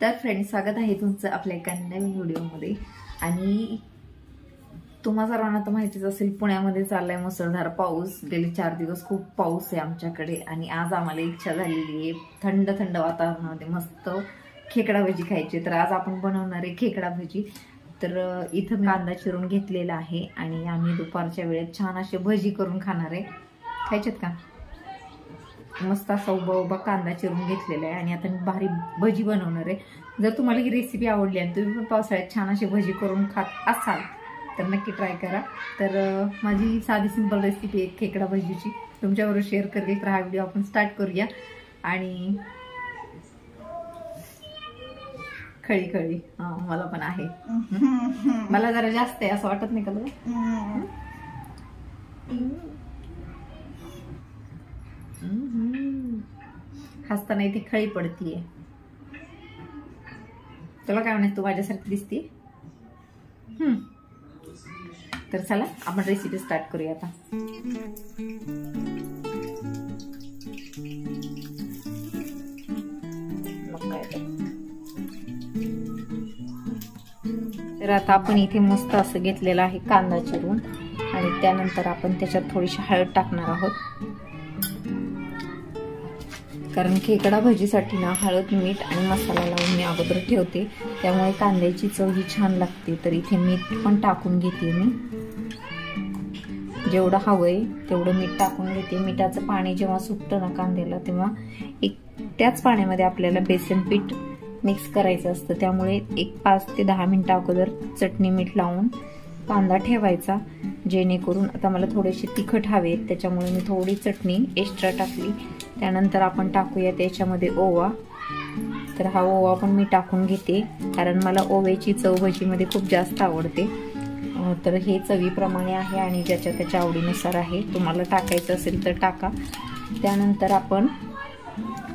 तर फ्रेंड्स, स्वागत आहे तुमचं आपल्या एका नवीन व्हिडिओमध्ये। आणि तुम्हाला सर्वांना तर माहितीच असेल, पुण्यामध्ये चाललाय मुसळधार पाऊस। गेले 4 दिवस खूप पाऊस आहे आमच्याकडे। आणि आज आम्हाला इच्छा झालेली आहे थंड थंड वातावरणामध्ये मस्त खेकडा भजी खायची। तर आज आपण बनवणार आहे खेकडा भजी। तर इथं कांदा चिरून घेतलेला आहे आणि आम्ही दुपारच्या वेळेत छान असे भजी करून खाणार आहे। खायचेत का? मस्त असा उभा उभा कांदा चिरून घेतलेला आहे आणि आता मी भारी भजी बनवणार आहे। जर तुम्हाला ही रेसिपी आवडली आणि तुम्ही पण पावसाळ्यात छान अशी भजी करून खात असाल तर नक्की ट्राय करा। तर माझी साधी सिंपल रेसिपी आहे खेकडा भजीची, तुमच्याबरोबर शेअर करते। तर हा व्हिडिओ आपण स्टार्ट करूया। आणि खळी खळी मला पण आहे, मला जरा जास्त आहे असं वाटत नाही का तुला? हसताना इथे खळी पडतीये। तुला काय म्हणायचं, तू माझ्यासारखी दिसते? तर चला आपण रेसिपी स्टार्ट करूया आता। तर आता आपण इथे मस्त असं घेतलेलं आहे कांदा चिरून आणि त्यानंतर आपण त्याच्यात थोडीशी हळद टाकणार आहोत, कारण खेकडा भजीसाठी ना हळद, मीठ आणि मसाला लावून मी अगोदर ठेवते, त्यामुळे कांद्याची चव ही छान लागते। तर इथे मीठ पण टाकून घेते मी, जेवढं हवंय तेवढं मीठ टाकून घेते। मिठाचं पाणी जेव्हा सुटतं ना कांद्याला, तेव्हा त्याच पाण्यामध्ये आपल्याला बेसन पीठ मिक्स करायचं असतं। त्यामुळे 5 ते 10 मिनिटं अगोदर चटणी मीठ लावून कांदा ठेवायचा, जेणेकरून आता मला थोडेसे तिखट हवे, त्याच्यामुळे मी थोडी चटणी एक्स्ट्रा टाकली। त्यानंतर आपण टाकूया त्याच्यामध्ये ओवा। तर हा ओवा पण मी टाकून घेते, कारण मला ओव्याची चव भजीमध्ये खूप जास्त आवडते। तर हे चवीप्रमाणे आहे आणि ज्याच्या त्याच्या आवडीनुसार आहे, तुम्हाला टाकायचं असेल तर टाका। त्यानंतर आपण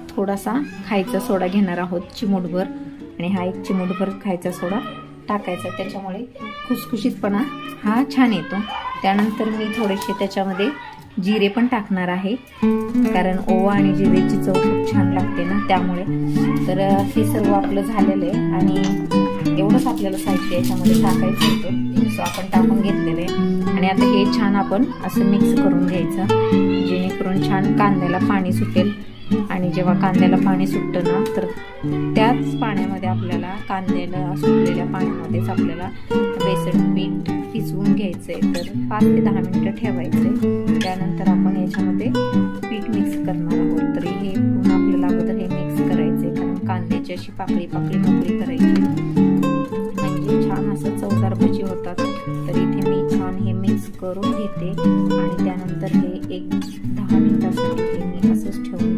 थोडासा खायचा सोडा घेणार आहोत, चिमूटभर, आणि हा 1 चिमूटभर खायचा सोडा टाकायचा, त्याच्यामुळे खुसखुशीतपणा हा छान येतो। त्यानंतर मी थोडेसे त्याच्यामध्ये जिरे पण टाकणार आहे, कारण ओवा आणि जिरेची चव खूप छान लागते ना, त्यामुळे। तर हे सर्व आपलं झालेलं आहे आणि एवढंच आपल्याला साहित्य याच्यामध्ये टाकायचं होतं, सो आपण टाकून घेतलेलं आहे। आणि आता हे छान आपण असं मिक्स करून घ्यायचं, जेणेकरून छान कांद्याला पाणी सुटेल। आणि जेव्हा कांद्याला पाणी सुटतं ना, तर त्याच पाण्यामध्ये आपल्याला कांद्याला सुटलेल्या पाण्यामध्येच आपल्याला बेसन पीठ फिसवून घ्यायचंय। तर 5 ते 10 मिनिटं ठेवायचंय। त्यानंतर आपण याच्यामध्ये पीठ मिक्स करणार आहोत। तर हे पुन्हा आपल्याला अगोदर हे मिक्स करायचंय, कारण कांद्याची अशी पाकळी पाकळी मोकळी करायची, म्हणजे छान असं चवदार भजी होतात। तर इथे मी छान हे मिक्स करून घेते आणि त्यानंतर हे 10 मिनिटासाठी मी असंच ठेवून